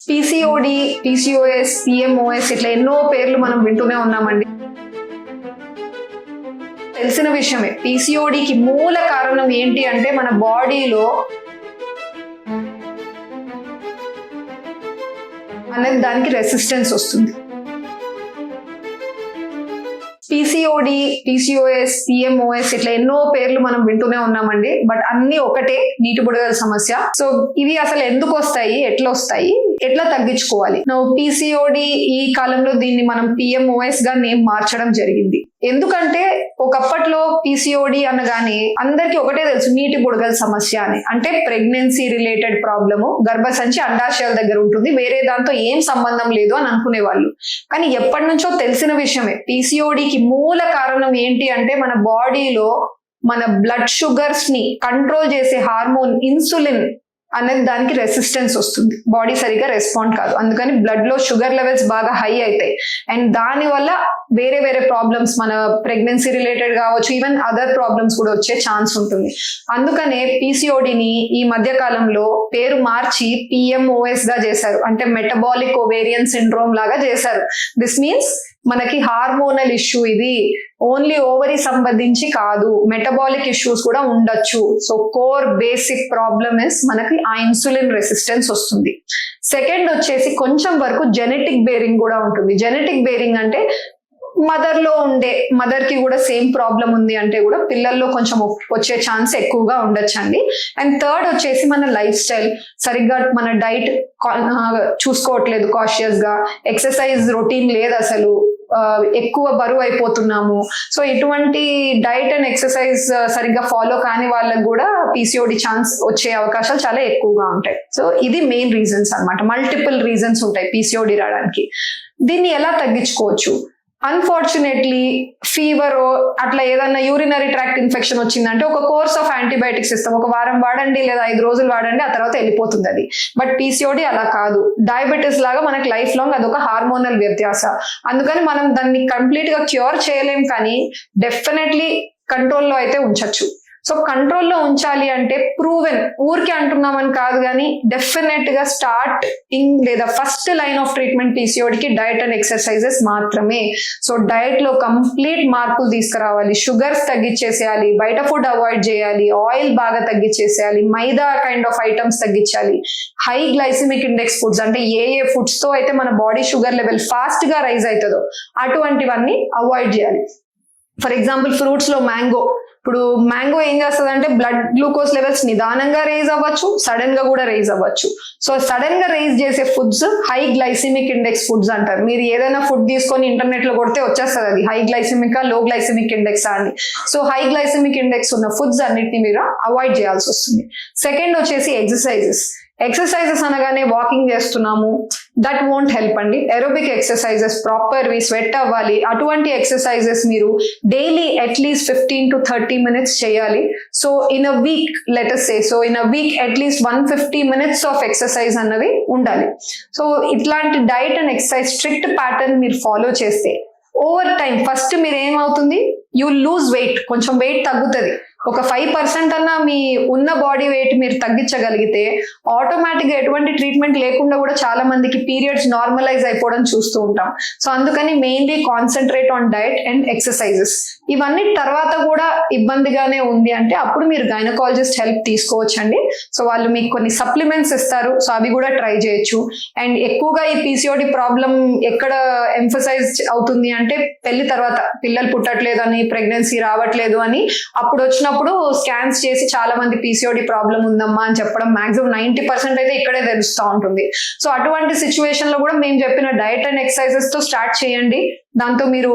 PCOD, PCOS, పిఎంఓఎస్ ఇట్లా ఎన్నో పేర్లు మనం వింటూనే ఉన్నామండి. తెలిసిన విషయమే. పీసీఓడికి మూల కారణం ఏంటి అంటే మన బాడీలో అనేది దానికి రెసిస్టెన్స్ వస్తుంది. పీసీఓడి, పీసీఓఎస్, పిఎంఓఎస్ ఇట్లా ఎన్నో పేర్లు మనం వింటూనే ఉన్నామండి. బట్ అన్ని ఒకటే, నీటి బుడగల సమస్య. సో ఇవి అసలు ఎందుకు వస్తాయి, ఎట్లా వస్తాయి, ఎట్లా తగ్గించుకోవాలి? పీసీఓడి ఈ కాలంలో దీన్ని మనం పిఎంఓఎస్ గా నేమ్ మార్చడం జరిగింది. ఎందుకంటే ఒకప్పట్లో పీసీఓడి అనగానే అందరికి ఒకటే తెలుసు, నీటి బుడగల సమస్య అని. అంటే ప్రెగ్నెన్సీ రిలేటెడ్ ప్రాబ్లము, గర్భసంచి అండాశయాల దగ్గర ఉంటుంది, వేరే దాంతో ఏం సంబంధం లేదు అని అనుకునే వాళ్ళు. కానీ ఎప్పటి నుంచో తెలిసిన విషయమే, పీసీఓడికి మూల కారణం ఏంటి అంటే మన బాడీలో మన బ్లడ్ షుగర్స్ ని కంట్రోల్ చేసే హార్మోన్ ఇన్సులిన్ అనేది దానికి రెసిస్టెన్స్ వస్తుంది. బాడీ సరిగా రెస్పాండ్ కాదు, అందుకని బ్లడ్ లో షుగర్ లెవెల్స్ బాగా హై అవుతాయి. అండ్ దాని వల్ల వేరే వేరే ప్రాబ్లమ్స్, మన ప్రెగ్నెన్సీ రిలేటెడ్ కావచ్చు, ఈవెన్ అదర్ ప్రాబ్లమ్స్ కూడా వచ్చే ఛాన్స్ ఉంటుంది. అందుకనే పీసీఓడిని ఈ మధ్య కాలంలో పేరు మార్చి పిఎంఓఎస్ గా చేశారు. అంటే మెటబాలిక్ ఓవేరియన్ సిండ్రోమ్ లాగా చేశారు. దిస్ మీన్స్ మనకి హార్మోనల్ ఇష్యూ, ఇది ఓన్లీ ఓవరీ సంబంధించి కాదు, మెటబాలిక్ ఇష్యూస్ కూడా ఉండొచ్చు. So core basic problem is మనకి ఆ ఇన్సులిన్ రెసిస్టెన్స్ వస్తుంది. సెకండ్ వచ్చేసి కొంచెం వరకు జెనెటిక్ బేరింగ్ కూడా ఉంటుంది. జెనెటిక్ బేరింగ్ అంటే మదర్ కి కూడా సేమ్ ప్రాబ్లం ఉంది అంటే కూడా పిల్లల్లో కొంచెం వచ్చే ఛాన్స్ ఎక్కువగా ఉండొచ్చండి. అండ్ థర్డ్ వచ్చేసి మన లైఫ్ స్టైల్, సరిగ్గా మన డైట్ చూసుకోవట్లేదు, కాషియస్ గా ఎక్సర్సైజ్ రొటీన్ లేదు, అసలు ఎక్కువ బరువు అయిపోతున్నాము. సో ఇటువంటి డైట్ అండ్ ఎక్సర్సైజ్ సరిగ్గా ఫాలో కాని వాళ్ళకి కూడా పీసీఓడి ఛాన్స్ వచ్చే అవకాశాలు చాలా ఎక్కువగా ఉంటాయి. సో ఇది మెయిన్ రీజన్స్ అన్నమాట. మల్టిపుల్ రీజన్స్ ఉంటాయి పీసీఓడి రావడానికి. దీన్ని ఎలా తగ్గించుకోవచ్చు? అన్ఫార్చునేట్లీ ఫీవర్ అట్లా ఏదన్నా యూరినరీ ట్రాక్ట్ ఇన్ఫెక్షన్ వచ్చిందంటే ఒక కోర్స్ ఆఫ్ యాంటీబయాటిక్స్ ఇస్తాం, ఒక వారం వాడండి లేదా 5 రోజులు వాడండి, ఆ తర్వాత వెళ్ళిపోతుంది అది. బట్ పీసీఓడి అలా కాదు, డయాబెటీస్ లాగా మనకి లైఫ్ లాంగ్ అదొక హార్మోనల్ వ్యత్యాస. అందుకని మనం దాన్ని కంప్లీట్ గా క్యూర్ చేయలేం, కానీ డెఫినెట్లీ కంట్రోల్లో అయితే ఉంచొచ్చు. సో కంట్రోల్లో ఉంచాలి అంటే ప్రూవెన్, ఊరికే అంటున్నామని కాదు, కానీ డెఫినెట్ గా స్టార్టింగ్ లేదా ఫస్ట్ లైన్ ఆఫ్ ట్రీట్మెంట్ పీసీఓడికి డైట్ అండ్ ఎక్సర్సైజెస్ మాత్రమే. సో డైట్ లో కంప్లీట్ మార్పులు తీసుకురావాలి, షుగర్స్ తగ్గించేసేయాలి, బయట ఫుడ్ అవాయిడ్ చేయాలి, ఆయిల్ బాగా తగ్గించేసేయాలి, మైదా కైండ్ ఆఫ్ ఐటమ్స్ తగ్గించాలి, హై గ్లైసిమిక్ ఇండెక్స్ ఫుడ్స్ అంటే ఏ ఫుడ్స్ తో అయితే మన బాడీ షుగర్ లెవెల్ ఫాస్ట్ గా రైజ్ అవుతుందో అటువంటివన్నీ అవాయిడ్ చేయాలి. ఫర్ ఎగ్జాంపుల్ ఫ్రూట్స్ లో మ్యాంగో, ఇప్పుడు మ్యాంగో ఏం చేస్తుంది అంటే బ్లడ్ గ్లూకోజ్ లెవెల్స్ నిదానంగా రైజ్ అవ్వచ్చు, సడన్ గా కూడా రైజ్ అవ్వచ్చు. సో సడన్ గా రైజ్ చేసే foods high glycemic index foods అంటారు. మీరు ఏదైనా ఫుడ్ తీసుకొని ఇంటర్నెట్ లో కొడితే వచ్చేస్తుంది అది హై గ్లైసిమికా లో గ్లైసిమిక్ ఇండెక్స్ అని. సో హై గ్లైసిమిక్ ఇండెక్స్ ఉన్న ఫుడ్స్ అన్నిటిని మీరు అవాయిడ్ చేయాల్సి వస్తుంది. సెకండ్ వచ్చేసి ఎక్సర్సైజెస్ అనగానే వాకింగ్ చేస్తున్నాము, దట్ వోంట్ హెల్ప్ అండి. ఏరోబిక్ ఎక్సర్సైజెస్ ప్రాపర్ వి స్వెట్ అవ్వాలి, అటువంటి ఎక్సర్సైజెస్ మీరు డైలీ అట్లీస్ట్ 15 to 30 minutes చేయాలి. So in a week at least 150 minutes of exercise అన్నవి ఉండాలి. సో ఇట్లాంటి diet and exercise strict pattern మీరు ఫాలో చేస్తే ఓవర్ టైం ఫస్ట్ మీరు ఏమవుతుంది, యూ లూజ్ వెయిట్, కొంచెం వెయిట్ తగ్గుతుంది. ఒక 5% అన్నా మీ ఉన్న బాడీ వెయిట్ మీరు తగ్గించగలిగితే ఆటోమేటిక్గా ఎటువంటి ట్రీట్మెంట్ లేకుండా కూడా చాలా మందికి పీరియడ్స్ నార్మలైజ్ అయిపోవడం చూస్తూ ఉంటాం. సో అందుకని mainly concentrate on diet and exercises. ఇవన్నీ తర్వాత కూడా ఇబ్బందిగానే ఉంది అంటే అప్పుడు మీరు గైనకాలజిస్ట్ హెల్ప్ తీసుకోవచ్చండి. సో వాళ్ళు మీకు కొన్ని సప్లిమెంట్స్ ఇస్తారు, సో అవి కూడా ట్రై చేయొచ్చు. అండ్ ఎక్కువగా ఈ పీసీఓడి ప్రాబ్లం ఎక్కడ ఎంఫసైజ్ అవుతుంది అంటే పెళ్లి తర్వాత, పిల్లలు పుట్టట్లేదు అని, ప్రెగ్నెన్సీ రావట్లేదు అని, అప్పుడు వచ్చినప్పుడు స్కాన్స్ చేసి చాలా మంది పీసీఓడి ప్రాబ్లం ఉందమ్మా అని చెప్పడం మాక్సిమం 90% అయితే ఇక్కడే తెలుస్తూ ఉంటుంది. సో అటువంటి సిచ్యువేషన్ లో కూడా మేము చెప్పిన డైట్ అండ్ ఎక్సర్సైజెస్ తో స్టార్ట్ చేయండి. దాంతో మీరు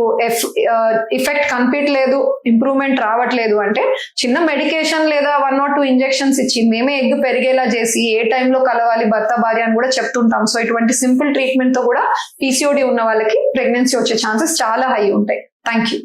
ఎఫెక్ట్ కనిపించలేదు, ఇంప్రూవ్మెంట్ రావట్లేదు అంటే చిన్న మెడికేషన్ లేదా 1 or 2 ఇంజెక్షన్స్ ఇచ్చి మేమే ఎగ్ పెరిగేలా చేసి ఏ టైంలో కలవాలి భర్త భార్య అని కూడా చెప్తుంటాం. సో ఇటువంటి సింపుల్ ట్రీట్మెంట్ తో కూడా పీసీఓడి ఉన్న వాళ్ళకి ప్రెగ్నెన్సీ వచ్చే ఛాన్సెస్ చాలా హై ఉంటాయి. Thank you.